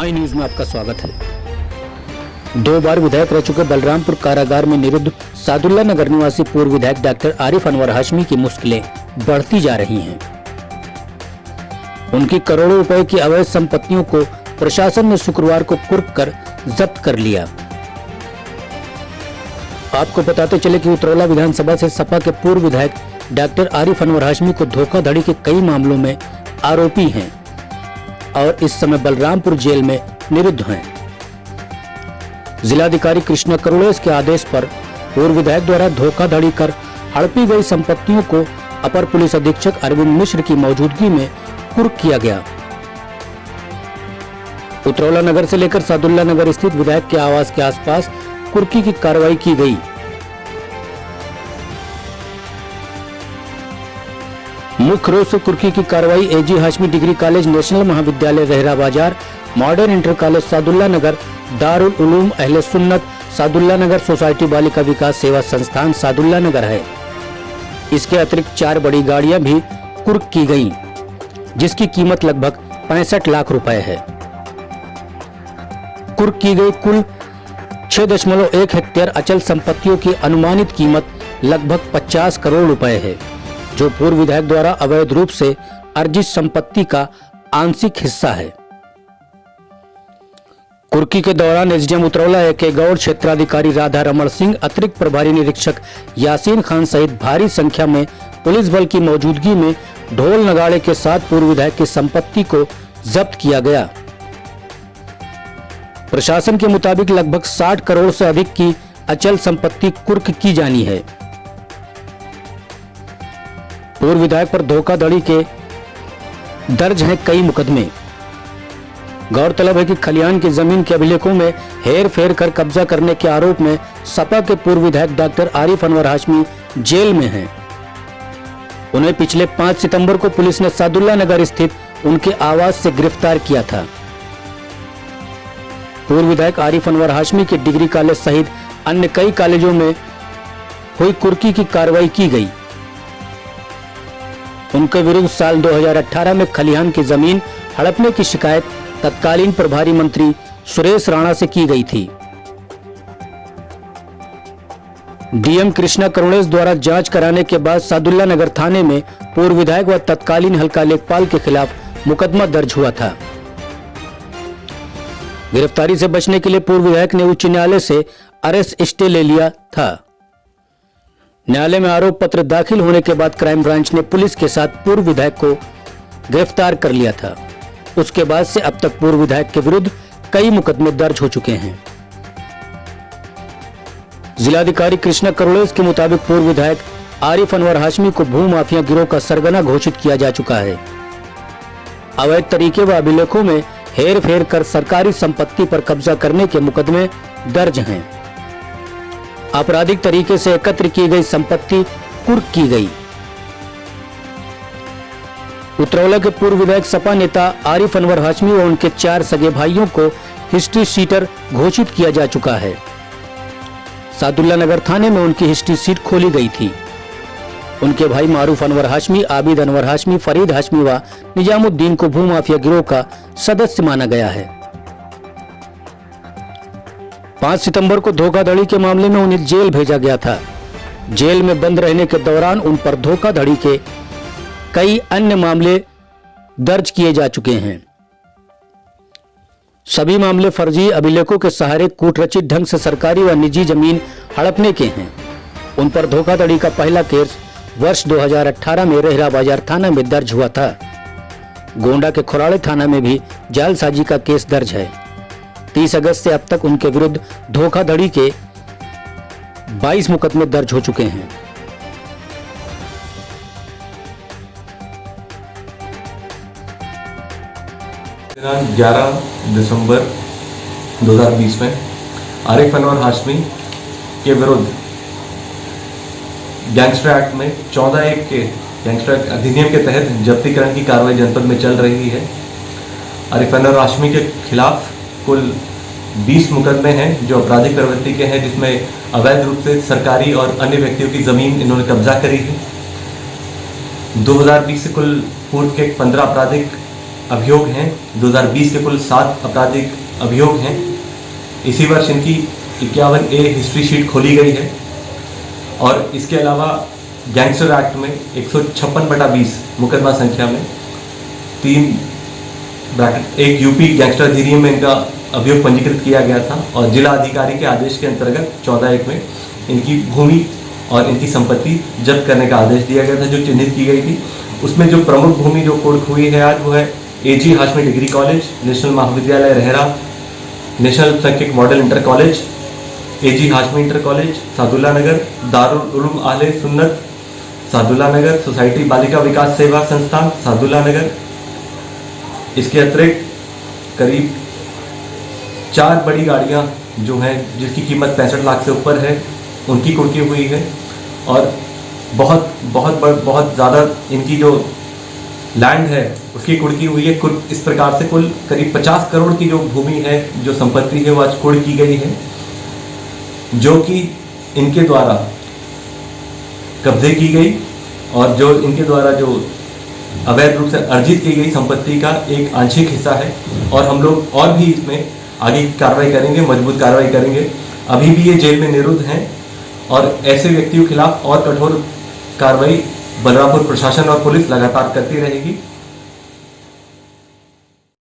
माई news में आपका स्वागत है। 2 बार विधायक रह चुके बलरामपुर कारागार में निरुद्ध सादुल्ला नगर निवासी पूर्व विधायक डॉक्टर आरिफ अनवर हाशमी की मुश्किलें बढ़ती जा रही हैं। उनकी करोड़ों रुपए की अवैध संपत्तियों को प्रशासन ने शुक्रवार को कुर्क कर जब्त कर लिया। आपको बताते चले कि उतरौला विधानसभा से सपा के पूर्व विधायक डॉक्टर आरिफ अनवर हाशमी को धोखाधड़ी के कई मामलों में आरोपी हैं और इस समय बलरामपुर जेल में निरुद्ध हैं। जिलाधिकारी कृष्णा करुणेस के आदेश पर पूर्व विधायक द्वारा धोखाधड़ी कर हड़पी गई संपत्तियों को अपर पुलिस अधीक्षक अरविंद मिश्र की मौजूदगी में कुर्क किया गया। उतरौला नगर से लेकर सादुल्ला नगर स्थित विधायक के आवास के आसपास कुर्की की कार्रवाई की गई। मुख्य रूप से कुर्की की कार्रवाई एजी हाशमी डिग्री कॉलेज, नेशनल महाविद्यालय रहरा बाजार, modern inter college Sadullah Nagar, Darul Uloom अहले सुन्नत सादुल्ला नगर, सोसाइटी बालिका विकास सेवा संस्थान सादुल्ला नगर है। इसके अतिरिक्त 4 बड़ी गाड़ियां भी कुर्क की गईं, जिसकी कीमत लगभग 65 लाख रुपए है। कुर्क की गई कुल 6.1 हेक्टेयर अचल संपत्तियों की अनुमानित कीमत लगभग 50 करोड़ रुपए है, जो पूर्व विधायक द्वारा अवैध रूप से अर्जित संपत्ति का आंशिक हिस्सा है। कुर्की के दौरान एसडीएम उतरौला के गौड़ क्षेत्राधिकारी राधा रमण सिंह, अतिरिक्त प्रभारी निरीक्षक यासीन खान सहित भारी संख्या में पुलिस बल की मौजूदगी में ढोल नगाड़े के साथ पूर्व विधायक की संपत्ति को जब्त किया गया। प्रशासन के मुताबिक लगभग 60 करोड़ से अधिक की अचल संपत्ति कुर्क की जानी है। पूर्व विधायक पर धोखाधड़ी के दर्ज हैं कई मुकदमे। गौरतलब है कि खलियान की जमीन के अभिलेखों में हेर फेर कर कब्जा करने के आरोप में सपा के पूर्व विधायक डॉक्टर आरिफ अनवर हाशमी जेल में हैं। उन्हें पिछले 5 सितंबर को पुलिस ने सादुल्ला नगर स्थित उनके आवास से गिरफ्तार किया था। पूर्व विधायक आरिफ अनवर हाशमी के डिग्री कॉलेज सहित अन्य कई कॉलेजों में हुई कुर्की की कार्रवाई की गई। उनके विरुद्ध साल 2018 में खलिहान की जमीन हड़पने की शिकायत तत्कालीन प्रभारी मंत्री सुरेश राणा से की गई थी। डीएम कृष्णा करुणेस द्वारा जांच कराने के बाद सादुल्ला नगर थाने में पूर्व विधायक व तत्कालीन हल्का लेखपाल के खिलाफ मुकदमा दर्ज हुआ था। गिरफ्तारी से बचने के लिए पूर्व विधायक ने उच्च न्यायालय से अरेस्ट स्टे ले लिया था। न्यायालय में आरोप पत्र दाखिल होने के बाद क्राइम ब्रांच ने पुलिस के साथ पूर्व विधायक को गिरफ्तार कर लिया था। उसके बाद से अब तक पूर्व विधायक के विरुद्ध कई मुकदमे दर्ज हो चुके हैं। जिलाधिकारी कृष्णा करुणेस के मुताबिक पूर्व विधायक आरिफ अनवर हाशमी को भू माफिया गिरोह का सरगना घोषित किया जा चुका है। अवैध तरीके व अभिलेखों में हेर फेर कर सरकारी संपत्ति पर कब्जा करने के मुकदमे दर्ज हैं। आपराधिक तरीके से एकत्र की गई संपत्ति कुर्क की गई। उतरौला के पूर्व विधायक सपा नेता आरिफ अनवर हाशमी और उनके 4 सगे भाइयों को हिस्ट्री शीटर घोषित किया जा चुका है। सादुल्ला नगर थाने में उनकी हिस्ट्री शीट खोली गई थी। उनके भाई मारूफ अनवर हाशमी, आबिद अनवर हाशमी, फरीद हाशमी व निजामुद्दीन को भूमाफिया गिरोह का सदस्य माना गया है। 5 सितंबर को धोखाधड़ी के मामले में उन्हें जेल भेजा गया था। जेल में बंद रहने के दौरान उन पर धोखाधड़ी के कई अन्य मामले दर्ज किए जा चुके हैं। सभी मामले फर्जी अभिलेखों के सहारे कूटरचित ढंग से सरकारी व निजी जमीन हड़पने के हैं। उन पर धोखाधड़ी का पहला केस वर्ष 2018 में रहरा बाजार थाना में दर्ज हुआ था। गोंडा के खुराड़े थाना में भी जालसाजी का केस दर्ज है। 30 अगस्त से अब तक उनके विरुद्ध धोखाधड़ी के 22 मुकदमे दर्ज हो चुके हैं। दिनांक 11 दिसंबर 2020 में आरिफ अनवर हाशमी के विरुद्ध गैंगस्टर एक्ट में 14(1) के गैंगस्टर एक्ट अधिनियम के तहत जब्तीकरण की कार्रवाई जनपद में चल रही है। आरिफ अनवर हाशमी के खिलाफ कुल 20 मुकदमे हैं जो आपराधिक प्रवृत्ति के हैं, जिसमें अवैध रूप से सरकारी और अन्य व्यक्तियों की जमीन इन्होंने कब्जा करी है। 2020 से कुल पूर्व के 15 आपराधिक अभियोग हैं। 2020 के कुल 7 आपराधिक अभियोग हैं। इसी वर्ष इनकी 51A हिस्ट्री शीट खोली गई है और इसके अलावा गैंगस्टर एक्ट में 156/20 मुकदमा संख्या में 1 यूपी गैंगस्टर अधिनियम में इनका अभियोग पंजीकृत किया गया था और जिला अधिकारी के आदेश के अंतर्गत 14/1 में इनकी भूमि और इनकी संपत्ति जब्त करने का आदेश दिया गया था, जो चिन्हित की गई थी। उसमें जो प्रमुख भूमि जो कुर्क हुई है आज, वो है AG Hashmi degree college, national महाविद्यालय रहरा, नेशनल संकिक model inter college, AG Hashmi inter college Sadullah Nagar, Darul Uloom Ale Sunnat Sadulla नगर, सोसाइटी बालिका विकास सेवा संस्थान सादुल्ला नगर। इसके अतिरिक्त करीब 4 बड़ी गाड़ियां जो हैं जिसकी कीमत 65 लाख से ऊपर है, उनकी कुर्की हुई है और बहुत ज़्यादा इनकी जो लैंड है उसकी कुर्की हुई है। कुल इस प्रकार से कुल करीब 50 करोड़ की जो भूमि है, जो संपत्ति है, वो आज कुर्क की गई है, जो कि इनके द्वारा कब्जे की गई और जो इनके द्वारा जो अवैध रूप से अर्जित की गई संपत्ति का एक आंशिक हिस्सा है। और हम लोग और भी इसमें आगे कार्रवाई करेंगे, मजबूत कार्रवाई करेंगे। अभी भी ये जेल में निरुद्ध हैं और ऐसे व्यक्तियों के खिलाफ और कठोर कार्रवाई बलरामपुर प्रशासन और पुलिस लगातार करती रहेगी।